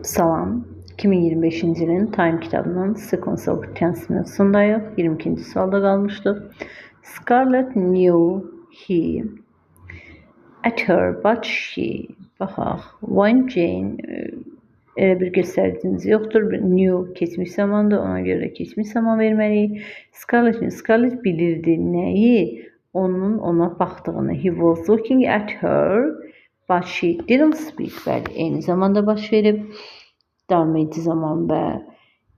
Salam. 2025-ci ilin Time kitabının Sequence of Tense mövzusundayıq. 22-ci sualda qalmışdıq. Scarlett knew he at her, but she. Baxaq. When Jane elə bir göstəricimiz yoxdur. Knew keçmiş zamandır. Ona görə keçmiş zaman verməliyik. Scarlett bilirdi nəyi? Onun ona baxdığını. He was looking at her, but she didn't speak. Bəli, eyni zamanda baş verib. Davam edici zaman və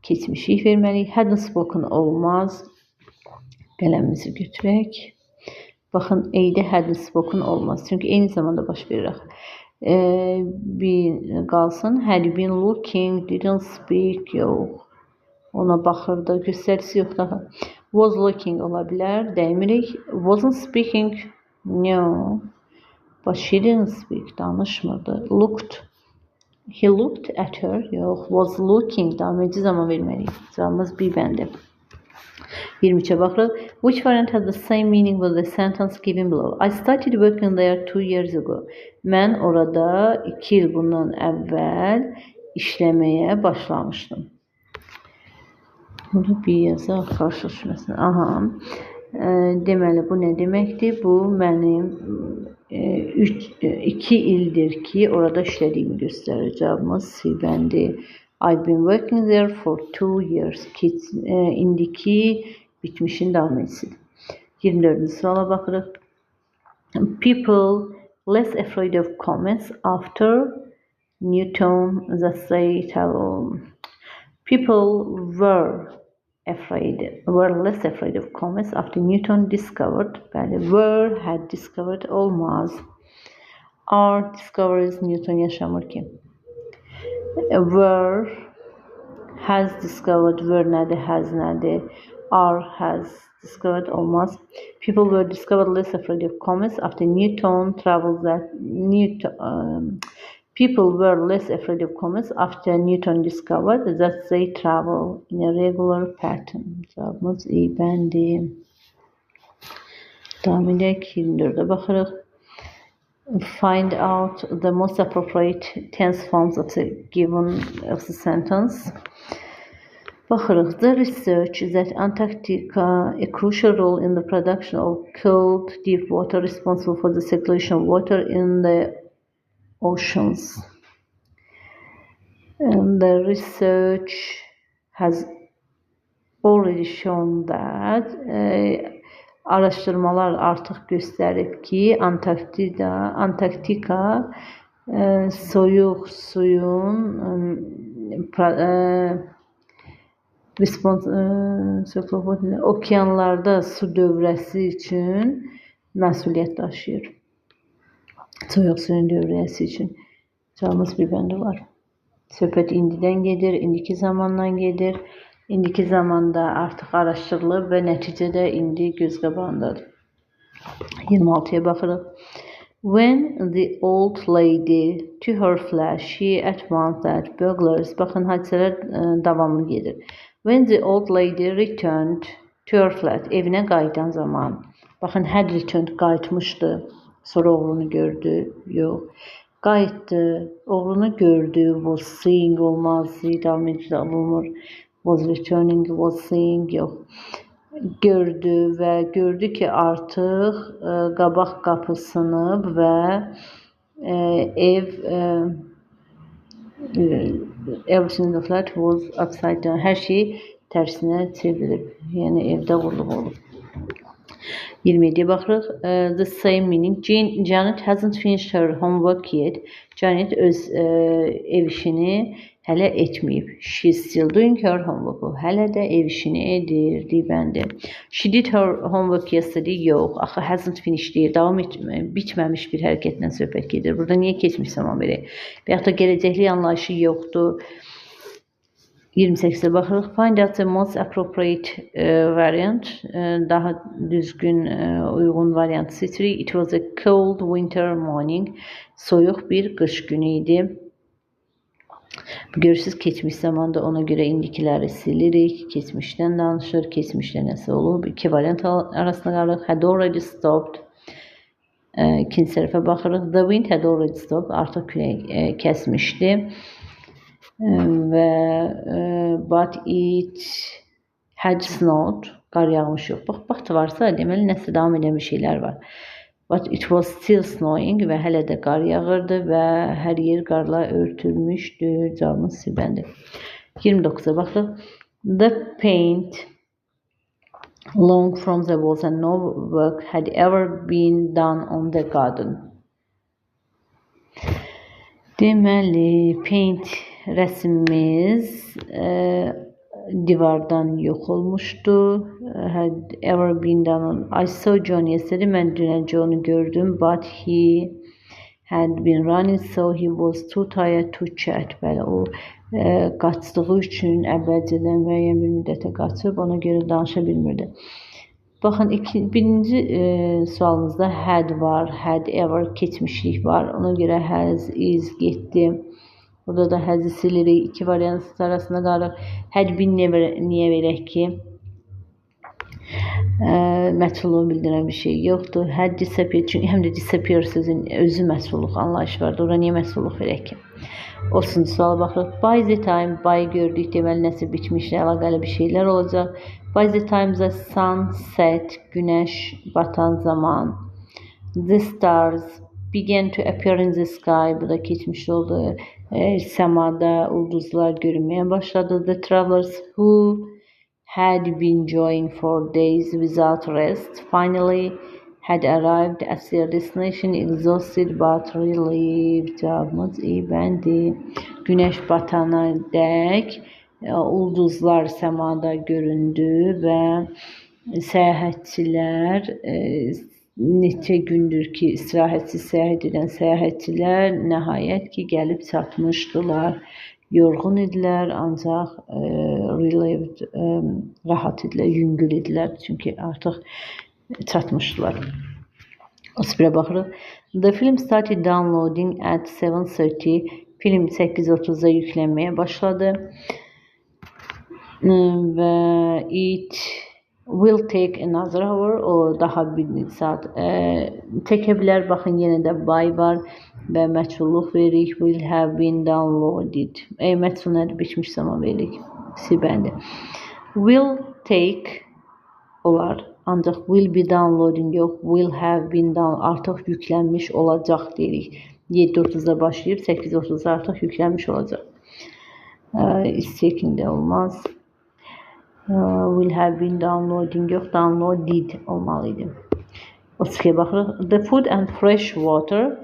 keçmişlik verməliyik. Hadn't spoken olmaz. Qələmimizi götürək. Baxın, A'də hadn't spoken olmaz. Çünki eyni zamanda baş verir. Bir qalsın. Had been looking, didn't speak. Yox. Ona baxırdı. Göstəricisi yoxdur. Was looking ola bilər. Dəymirik. Wasn't speaking. No. But she didn't speak. Danışmırdı. Looked. He looked at her. Yox. Was looking. Davam edici zaman verməliyik. Cavabımız bir bəndə. 23'e baxırıq. Which variant has the same meaning with the sentence given below? I started working there 2 years ago. Mən orada 2 il bundan əvvəl işləməyə başlamışdım. Bunu bir yazaq, qarşılaşmasın. Aha. Deməli, bu nə deməkdir? Bu mənim 2 ildir ki, orada işlədiyimi göstərir. Cavabımız C bəndi. I've been working there for 2 years. İndiki bitmişin davam etsin. 24-cü suala baxırıq. People less afraid of comets after Newton that say people were less afraid of comets after Newton discovered. Bəli, were had discovered olmaz. Are discoveries Newton yaşamır ki. Were has discovered. Were nədir? Has nədir? Are has discovered olmaz. People were discovered less afraid of comets after Newton travels that people were less afraid of comets after Newton discovered that they travel in a regular pattern. Cavabımız iyi bəndi. Davam edək. 24'e baxırıq. Find out the most appropriate tense forms of the sentence. Baxırıq. The research that Antarctica a crucial role in the production of cold, deep water responsible for the circulation of water in the oceans. And the research has already shown that araşdırmalar artıq göstərib ki, Antarktika soyuq suyun okeanlarda su dövrəsi üçün məsuliyyət daşıyır. Soyuq suyun dövrəsi üçün. Cavabımız bir bəndə var. Söhbət indidən gedir, indiki zamandan gedir. İndiki zamanda artıq araşdırılıb və nəticədə indi göz qabağındadır. 26'ya baxırıq. When the old lady to her flat, she at once that burglars. Baxın, hadisələr davamlı gedir. When the old lady returned to her flat, evinə qayıdan zaman. Baxın, had returned, qayıtmışdı. Sonra oğlunu gördü. Yox. Qayıtdı. Oğlunu gördü. Was seeing olmaz. Davam edici alınmır. Was returning, was seeing, yox. Gördü və gördü ki, artıq qabaq qapı sınıb və everything in the flat was upside down. Hər şey tərsinə çevrilib. Yəni evdə qurulub olub. 27'ye baxırıq. The same meaning. Janet hasn't finished her homework yet. Janet öz ev işini hələ etməyib. She's still doing her homework. O hələ də ev işini edir. Bəndə. She did her homework yesterday. Yox. Axı hasn't finished deyir. Davam bitməmiş bir hərəkətlə söhbət gedir. Burada niyə keçmiş zaman verək? Və yaxud da gələcəklik anlayışı yoxdur. 28'e baxırıq. Find out the most appropriate variant. Daha düzgün uyğun variant seçirik. It was a cold winter morning. Soyuq bir qış günü idi. Görürsünüz, keçmiş zamanda ona görə indikiləri silirik. Keçmişdən danışır. Keçmişdə nəsə olub. 2 variant arasında qalırıq. Had already stopped. İkinci tərəfə baxırıq. The wind had already stopped. Artıq külək kəsmişdi. və but it had snowed. Qar yağmış yox. Bax, but varsa deməli nəsə davam edən bir şeylər var. But it was still snowing və hələ də qar yağırdı və hər yer qarla örtülmüşdü. Cavabımız C bəndi. 29'a baxırıq. The paint long from the walls and no work had ever been done on the garden. Deməli, paint rəsmimiz divardan yox olmuşdu. Had ever been done on. I saw John yesterday. Mən dünən John'u gördüm. But he had been running so he was too tired to chat. Bəli, o qaçdığı üçün əvvəlcədən müəyyən bir müddətə qaçıb, ona görə danışa bilmirdi. Baxın, birinci sualımızda had var, had ever keçmişlik var. Ona görə has, is, getdi. Burada da has'i silirik. İki variant arasında qalır. Had been niyə verək ki? Məchulluğu bildirən bir şey yoxdur. Had disappeared. Çünki həm də disappear sözün özü məchulluq anlayışı vardır. Orada niyə məchulluq verək ki? 30-cu suala baxırıq. By the time, by gördük deməli nəsə bitmişlə əlaqəli bir şeylər olacaq. By the time the sun set, güneş batan zaman. The stars began to appear in the sky. Bu da keçmiş oldu. Səmada ulduzlar görünməyə başladı. The travelers who had been journeying for days without rest finally had arrived at their destination exhausted but relieved. Cavabımız iyi bəndi. Güneş batana dək ulduzlar səmada göründü və səyahətçilər neçə gündür ki istirahətsiz səyahət edən səyahətçilər nəhayət ki gəlib çatmışdılar. Yorğun idilər, ancaq relieved, rahat idilər, yüngül idilər. Çünki artıq çatmışdılar. 31'e baxırıq. The film started downloading at 7:30. Film 8:30'da yüklənməyə başladı. Və it will take another hour. O daha bir saat çəkə bilər. Baxın, yenə də by var və məchulluq veririk. Will have been downloaded. Məchul nədir? Bitmiş zaman veririk. C bəndi. Will take olar. Ancaq will be downloading yox. Will have been down. Artıq yüklənmiş olacaq deyirik. 7:30'da başlayıb 8:30'da artıq yüklənmiş olacaq. Is taking də olmaz. Will have been downloading yox. Downloaded olmalıydı. 32'ye baxırıq. The food and fresh water.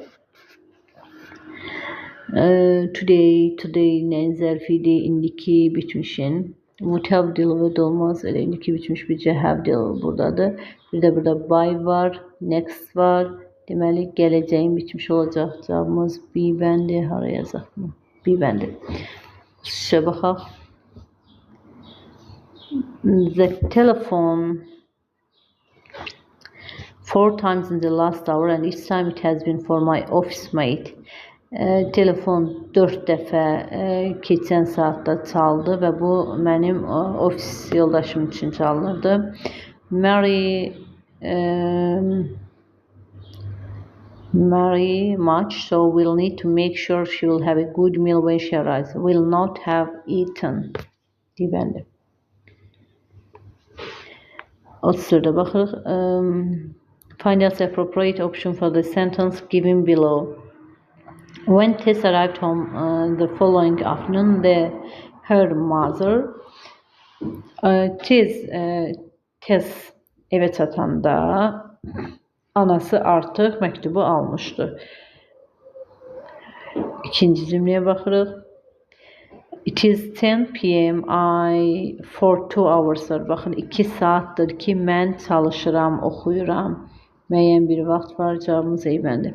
Today nəyin zərfidir? İndiki bitmişin. Would have delivered olmaz. Elə indiki bitmiş bircə have delivered buradadır. Bir də burada by var. Next var. Deməli gələcəyin bitmiş olacaq. Cavabımız B bəndi. Hara yazaq mı? B bəndi. Şişə baxaq. The telephone 4 times in the last hour and each time it has been for my office mate. Telefon 4 dəfə keçən saatda çaldı və bu mənim ofis yoldaşım üçün çalınırdı. Mary much, so we'll need to make sure she will have a good meal when she arrives. Will not have eaten. Deyibəndi. 34'də baxırıq. Find us appropriate option for the sentence given below. When Tess arrived home the following afternoon, her mother Tess eve çatanda anası artıq məktubu almışdı. İkinci cümləyə baxırıq. It is 10 p.m. for 2 hours. Baxın, 2 saatdir ki mən çalışıram, oxuyuram. Müəyyən bir vaxt var. Cavabımız eyvəndir.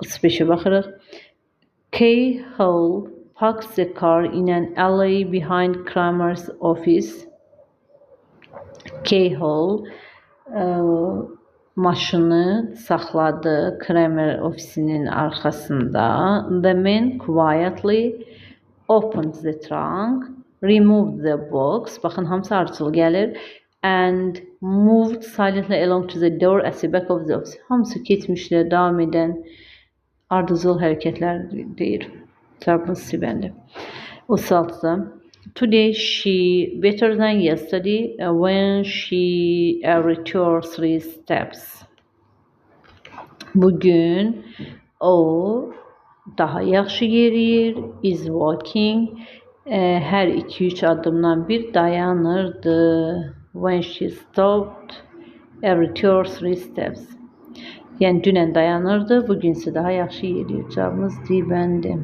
35'e baxırıq. Kay Hall parks the car in an alley behind Kramer's office. Kay Hall maşını saxladı Kramer ofisinin arxasında. The man quietly opened the trunk, removed the box. Baxın, hamısı ardıcıl gəlir. And moved silently along to the door at the back of the office. Hamısı keçmişlə davam edən ardıcıl hərəkətlər deyir. Cavabımız C bəndi. 36. Today she better than yesterday when she returned 3 steps. Bugün o daha yaxşı yeriyir, is walking, hər 2-3 addımdan bir dayanırdı. When she stopped, every 2 or 3 steps. Yəni dünən dayanırdı, bugünsə daha yaxşı yeriyir. Cavabımız D bəndi.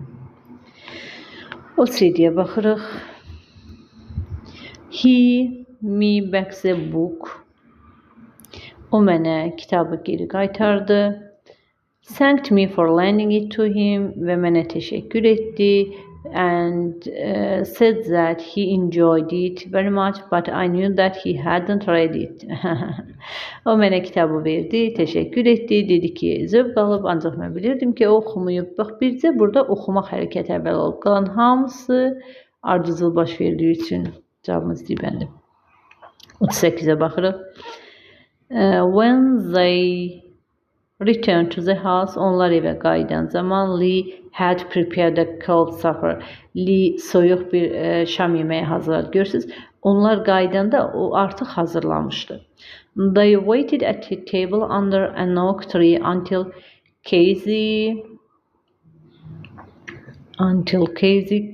O CD-yə baxırıq. He me back the book. O mənə kitabı geri qaytardı. Thanked me for lending it to him və mənə təşəkkür etdi and said that he enjoyed it very much but I knew that he hadn't read it. O mənə kitabı verdi, təşəkkür etdi, dedi ki, zövq alıb, ancaq mən bilirdim ki, o oxumayıb. Bax, bircə burada oxumaq hərəkəti əvvəl olub. Qalan hamısı ardıcıl baş verdiyi üçün cavabımız deyilməli. 38-ə baxırıq. When they returned to the house, onlar evə qayıdan zaman Lee had prepared a cold supper. Lee soyuq bir şam yeməyi hazırladı. Görürsünüz, onlar qaydanda o artıq hazırlamışdı. They waited at the table under an oak tree until Casey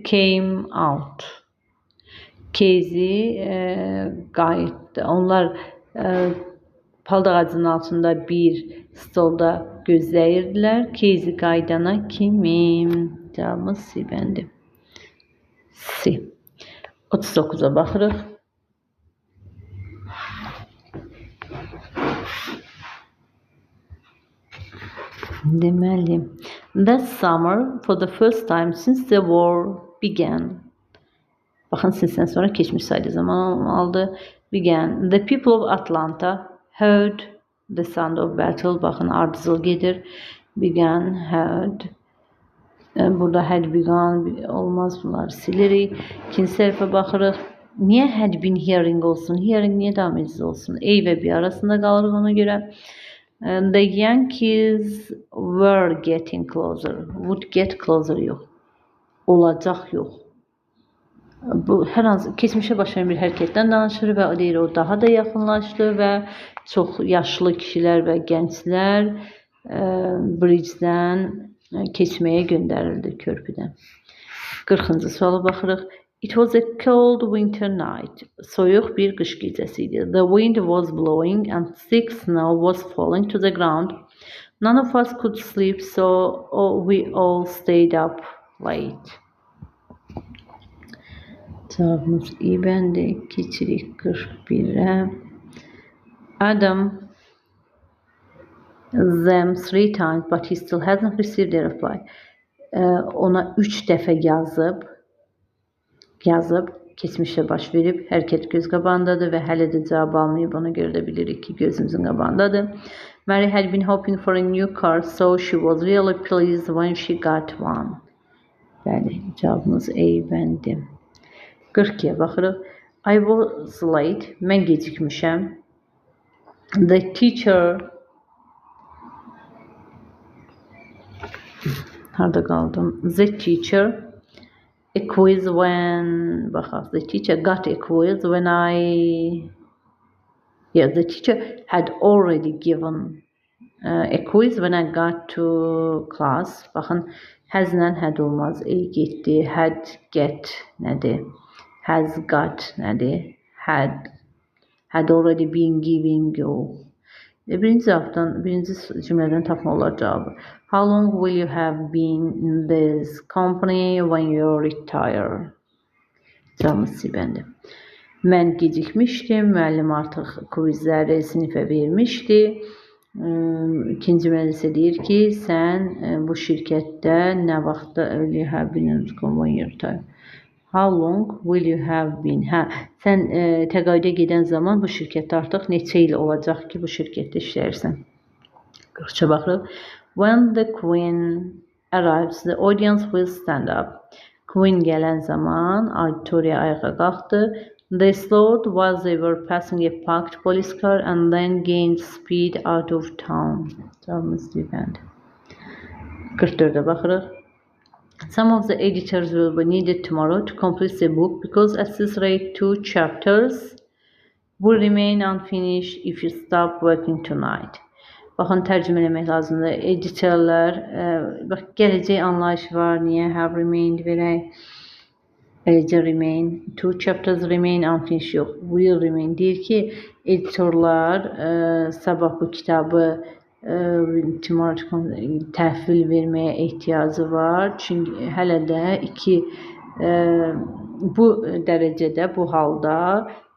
came out. Casey qayıtdı. Onlar palıd ağacının altında bir stolda gözləyirdilər. Casey qaydana kimi. Cavabımız C bəndi. C. 39-a baxırıq. Deməli, that summer, for the first time since the war began. Baxın, sincedən sonra keçmiş sayılı zaman aldı. Began. The people of Atlanta heard the sound of battle. Baxın, ardıcıl gedir. Began, heard. Burada had begun olmaz, bunlar silirik. İkinci səhifə baxırıq. Niyə had been hearing olsun? Hearing niyə davam edici olsun? A və B arasında qalırıq ona görə. The Yankees were getting closer. Would get closer yox. Olacaq yox. Bu hər hansı keçmişə başlayan bir hərəkətdən danışır və o deyir, o daha da yaxınlaşdı və çox yaşlı kişilər və gənclər bridgedən keçməyə göndərildi, körpüdən. 40-cı suala baxırıq. It was a cold winter night. Soyuq bir qış gecəsi idi. The wind was blowing and thick snow was falling to the ground. None of us could sleep, so we all stayed up late. Cavabımız iyi bəndi. Keçirik 41'ə. Adam them 3 times but he still hasn't received a reply. Ona 3 dəfə yazıb, keçmişə baş verib, hərəkət göz qabağındadır və hələ də cavab almayıb, ona görə də bilirik ki, gözümüzün qabağındadır. Mary had been hoping for a new car, so she was really pleased when she got one. Bəli, cavabımız A bəndi. 42'yə baxırıq. I was late, mən gecikmişəm. The teacher harda qaldım? The teacher a quiz when the teacher got a quiz when the teacher had already given a quiz when I got to class. Baxın, has'lə had olmaz. Getdi, had get nədir? Has got nədir? Had already been giving you. Birinci cümlədən tapma olar cavabı. How long will you have been in this company when you retire? Cavabımız C bəndi. Mən gecikmişdim. Müəllim artıq quizləri sinifə vermişdi. İkinci cümlədə isə deyir ki, sən bu şirkətdə nə vaxtda will you have been in this company when you retire? How long will you have been? Sən təqaüdə gedən zaman bu şirkətdə artıq neçə il olacaq ki, bu şirkətdə işləyirsən? 43'ə baxırıq. When the queen arrives, the audience will stand up. Queen gələn zaman auditoriya ayağa qalxdı. They slowed while they were passing a parked police car and then gained speed out of town. Cavabımız D bəndi. 44'ə baxırıq. Some of the editors will be needed tomorrow to complete the book because at this rate 2 chapters will remain unfinished if you stop working tonight. Baxın, tərcümə eləmək lazımdır. Editorlar, bax, gələcək anlayışı var. Niyə have remained verək? Eləcə remain. 2 chapters remain unfinished yox. Will remain. Deyir ki, editorlar sabah bu kitabı təhvil verməyə ehtiyacı var. Çünki hələ də bu dərəcədə, bu halda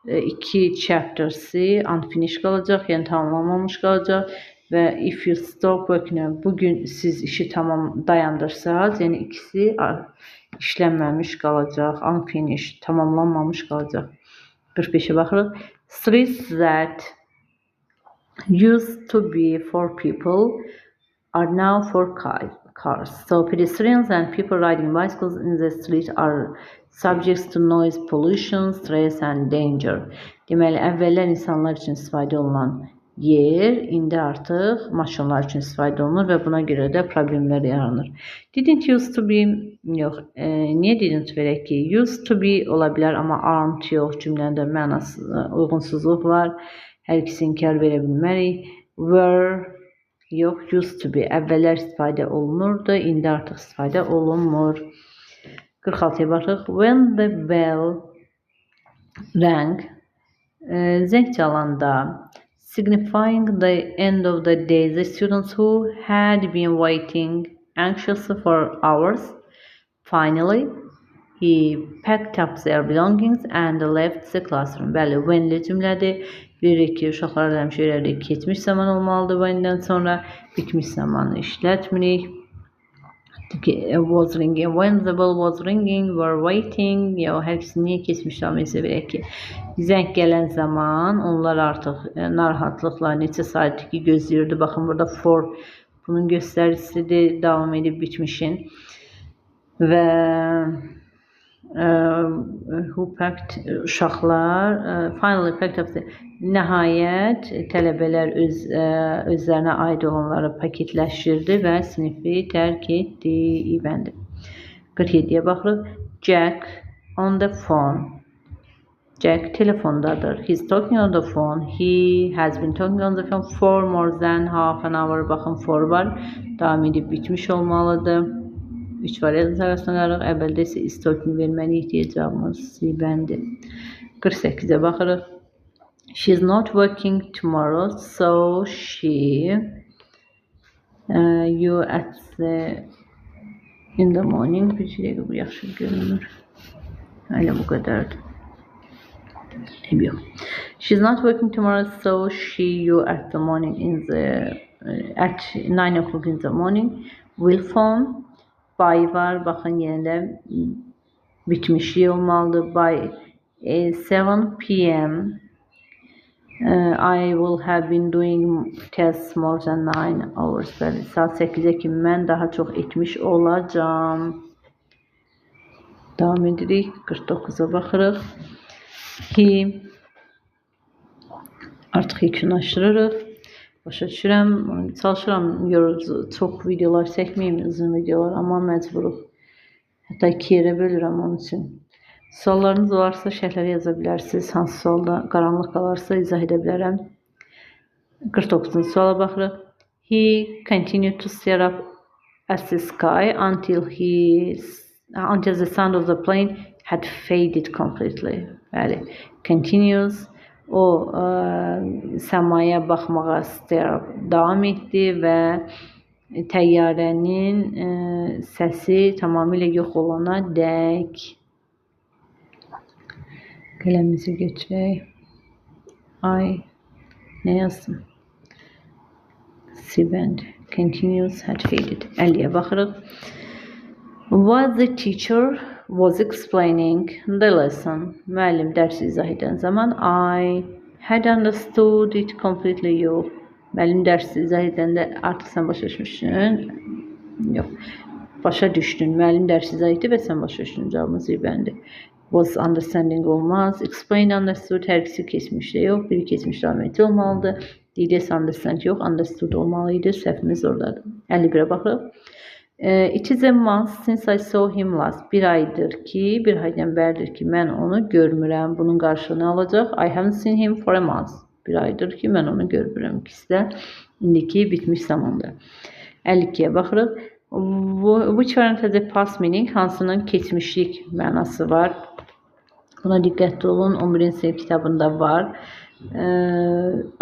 2 chapter'si unfinished qalacaq, yəni tamamlanmamış qalacaq və if you stop working, bugün siz işi dayandırsanız, yəni ikisi işlənməmiş qalacaq, unfinished, tamamlanmamış qalacaq. 45'e baxırıq. Streets that used to be for people are now for cars. So pedestrians and people riding bicycles in the street are subject to noise pollution, stress and danger. Deməli, əvvəllər insanlar üçün istifadə olunan yer, indi artıq maşınlar üçün istifadə olunur və buna görə də problemlər yaranır. Didn't used to be, yox, niyə didn't verək ki? Used to be ola bilər, amma aren't yox, cümləndə mənası, uyğunsuzluq var. Hər ikisi inkar verə bilmərik. Were, yox, used to be, əvvəllər istifadə olunurdu, indi artıq istifadə olunmur. 46'ya baxırıq. When the bell rang, zəng çalanda, signifying the end of the day, the students who had been waiting anxiously for hours, finally, he packed up their belongings and left the classroom. Bəli, whenli cümlədir. Bilirik ki, uşaqlar həmişə öyrədik, keçmiş zaman olmalıdır when'dən sonra, bitmiş zamanı işlətmirik. Was ringing, when the bell was ringing, were waiting. Ya, hər ikisi niyə keçmiş zaman isə bilək ki, zəng gələn zaman onlar artıq narahatlıqla neçə saatdir ki gözləyirdi. Baxın, burada for bunun göstəricisidir, davam edib bitmişin. Və who packed, uşaqlar, finally packed up the, nəhayət tələbələr özlərinə aid olanları paketləşdirdi və sinifi tərk etdi. İbəndi. 47'ye baxırıq. Jack on the phone. Jack telefondadır. He's talking on the phone. He has been talking on the phone for more than half an hour. Baxın, for var. Davam edib bitmiş olmalıdır. 3 variant arasına qarıq. Əvvəldə isə is talking verməli ehtiyacımız İbəndi. 48'e baxırıq. She's not working tomorrow, so she you at the in the morning. Bir şeyə bu yaxşı görünür. Hələ bu qədərdir. Yox. She's not working tomorrow, so she you at the morning in the at 9 o'clock in the morning will phone. By var, baxın, yenə də bitmişi olmalıdır. By 7 p.m. I will have been doing tests more than 9 hours. Bəli, saat 8'e ki mən daha çox etmiş olacağım. Davam edirik. 49'a baxırıq. He, artıq yekunlaşdırırıq. Başa düşürəm, çalışıram çox videolar çəkməyim, uzun videolar, amma məcburuq. Hətta 2 yerə bölürəm onun üçün. Suallarınız varsa şərhlərə yaza bilərsiniz. Hansı sualda qaranlıq qalarsa izah edə bilərəm. 49'cu suala baxırıq. He continued to stare up at the sky until the sound of the plane had faded completely. Bəli, continues. O səmaya baxmağa davam etdi və təyyarənin səsi tamamilə yox olana dək. Qələmimizi götürək. Ay, nə yazdım? Sibend. Continues had faded. 50'ye baxırıq. What the teacher was explaining the lesson. Müəllim dərsi izah edən zaman I had understood it completely. Yox. Müəllim dərsi izah edəndə artıq sən başa düşmüşsün. Yox. Başa düşdün. Müəllim dərsi izah etdi və sən başa düşdün. Cavabımız İbəndir. Was understanding olmaz. Explained, understood hər ikisi keçmişdə yox. Biri keçmiş rəhməti olmalıdır. Did understand yox. Understood olmalıydı. Səhvimiz oradadır. 51'e baxırıq. It is a month since I saw him last. Bir aydan bəridir ki, mən onu görmürəm. Bunun qarşılığını alacaq. I haven't seen him for a month. Bir aydır ki, mən onu görmürəm. İkisi də indiki bitmiş zamanda. 52-yə baxırıq. Which variant has a past meaning? Hansının keçmişlik mənası var? Buna diqqətli olun. 11-ci sinif kitabında var.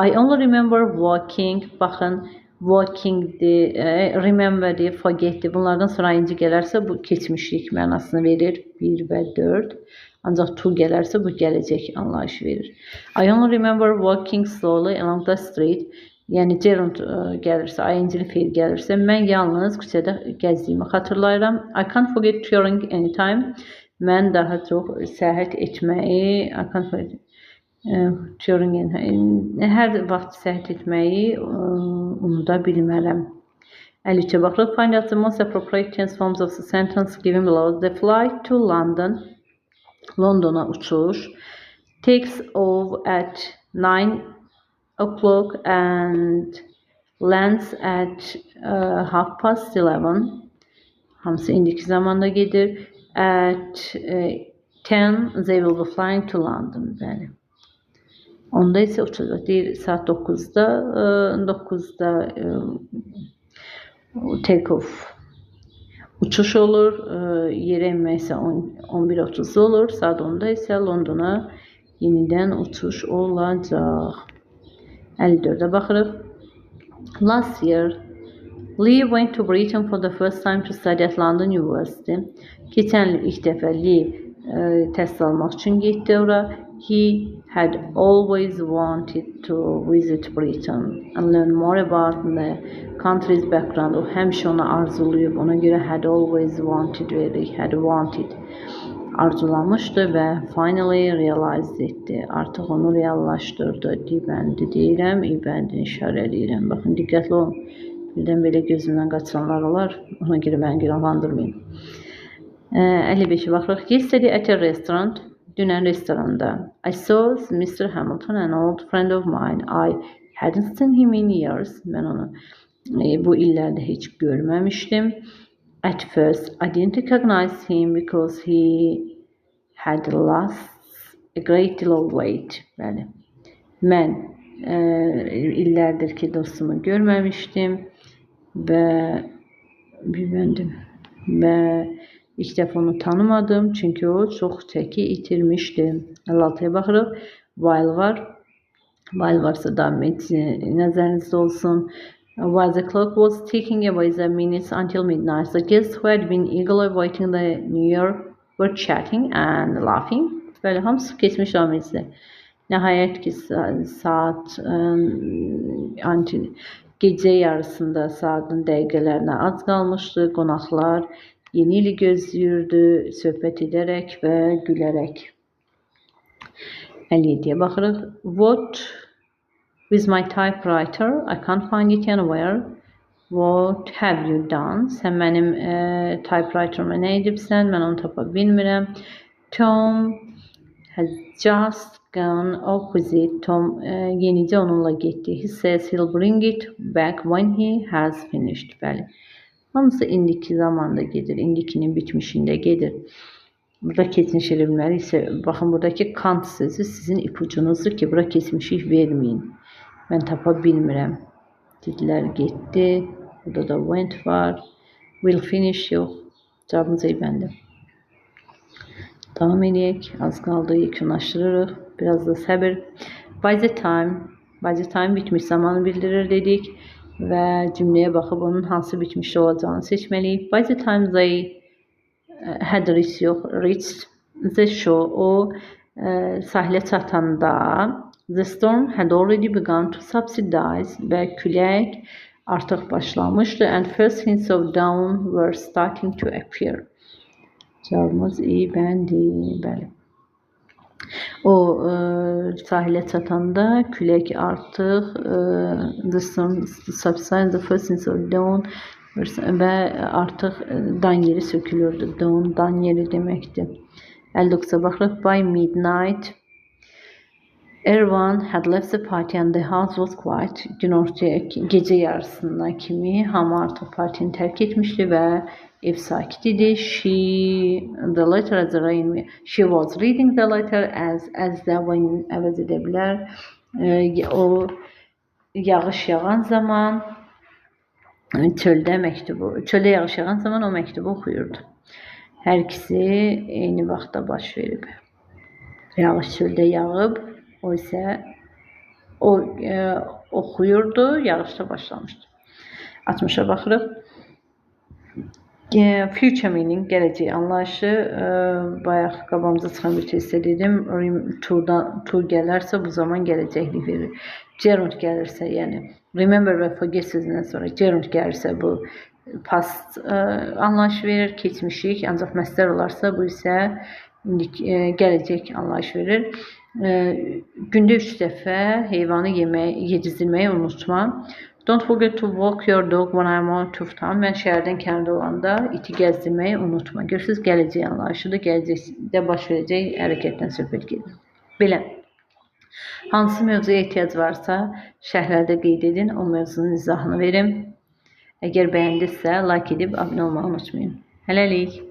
I only remember walking. Baxın, walking'dir, remember'dir, forget'dir. Bunlardan sonra inci gələrsə bu keçmişlik mənasını verir. 1 və 4. Ancaq to gələrsə bu gələcək anlayışı verir. I only remember walking slowly along the street. Yəni gerund gəlirsə, ing-li feil gəlirsə, mən yalnız küçədə gəzdiyimi xatırlayıram. I can't forget touring anytime. Mən daha çox səyahət etməyi, hər vaxt səyahət etməyi unuda bilmərəm. 53-ə baxırıq. Find out the most appropriate tense forms of the sentence given below. The flight to London, Londona uçuş, takes off at 9 o'clock and lands at 11:30. Hamısı indiki zamanda gedir. At 10 they will be flying to London. Bəli. Onda isə uçacaq. Deyir saat 9'da take off uçuş olur. Yerə inmək isə 11:30 olur. Saat 10'da isə Londona yenidən uçuş olacaq. 54'ə baxırıq. Last year, Lee went to Britain for the first time to study at London University. Keçən il ilk dəfə Lee təhsil almaq üçün getdi ora. He had always wanted to visit Britain and learn more about the country's background. O həmişə onu arzulayıb, ona görə had always wanted veririk, had wanted. Arzulamışdı və finally realized etdi. Artıq onu reallaşdırdı. Dibəndi deyirəm, ibəndini işarə edirəm. Baxın, diqqətli olun. Birdən belə gözümdən qaçanlar olar. Ona görə məni günahlandırmayın. 55'e baxırıq. Yesterday at a restaurant. Dünən restoranda. I saw Mr. Hamilton, an old friend of mine. I hadn't seen him in years. Mən onu bu illərdə heç görməmişdim. At first, I didn't recognize him because he had lost a great deal of weight. Bəli. Mən illərdir ki dostumu görməmişdim və ilk dəfə onu tanımadım çünki o çox çəki itirmişdi. 56'ya baxırıq. While var. While varsa da nəzərinizdə olsun. While the clock was ticking away the minutes until midnight, the guests who had been eagerly waiting the New Year were chatting and laughing. Böyle hamısı keçmiş amizdə. Nəhayət ki saat gecə yarısında saatın dəqiqələrinə az qalmışdı. Qonaqlar yeni ili gözləyirdi, söhbət edərək və gülərək. 57'ye baxırıq. What with my typewriter? I can't find it anywhere. What have you done? Sən mənim typewriter'ıma nə edibsən? Mən onu tapa bilmirəm. Tom has just gone off with it. Tom yenicə onunla getdi. He says he'll bring it back when he has finished. Bəli. Hamısı indiki zamanda gedir. İndikinin bitmişində gedir. Burada keçmiş elmləri isə, baxın buradakı can't sözü sizin ipucunuzdur ki, bura keçmişlik verməyin. Mən tapa bilmirəm. Dedilər getdi. Burada da went var. Will finish yox. Cavabımız eybəndi. Davam edək. Az qaldı. Yekunlaşdırırıq. Biraz da səbir. By the time bitmiş zamanı bildirir dedik. Və cümləyə baxıb onun hansı bitmiş olacağını seçməliyik. By the time they had reached the shore, o sahilə çatanda the storm had already begun to subside və külək artıq başlamışdı and first hints of dawn were starting to appear. Cavabımız bəndi. Bəli. O sahilə çatanda külək artıq the storm subsides, the first hints of dawn və artıq dan yeri sökülürdü. Dawn, dan yeri deməkdir. 59'a baxırıq. By midnight Everyone had left the party and the house was quiet. Günortaya, gece yarısına kimi hamı artıq partini tərk etmişdi və ev sakit idi. The letter as she was reading the letter as the when əvəz edə bilər. O yağış yağan zaman çöldə yağış yağan zaman o məktubu oxuyurdu. Hər ikisi eyni vaxtda baş verib. Yağış çöldə yağıb, o isə oxuyurdu, yağış da başlamışdı. 60'a baxırıq. Future meaning, gələcək anlayışı. Bayaq qabağımıza çıxan bir testdə dedim. To gələrsə bu zaman gələcəklik verir. Gerund gəlirsə, yəni remember və forget sözündən sonra gerund gəlirsə bu past anlayışı verir, keçmişlik. Ancaq məsdər olarsa bu isə gələcək anlayış verir. Gündə 3 dəfə heyvanı yedizdirməyi unutma. Don't forget to walk your dog when I'm out of town. Mən şəhərdən kəndə olanda iti gəzdirməyi unutma. Görürsünüz, gələcək anlayışıdır. Gələcəkdə baş verəcək hərəkətdən söhbət gedir. Belə. Hansı mövzuya ehtiyac varsa şərhlərdə qeyd edin. O mövzunun izahını verin. Əgər bəyəndinizsə like edib abunə olmağı unutmayın. Hələlik.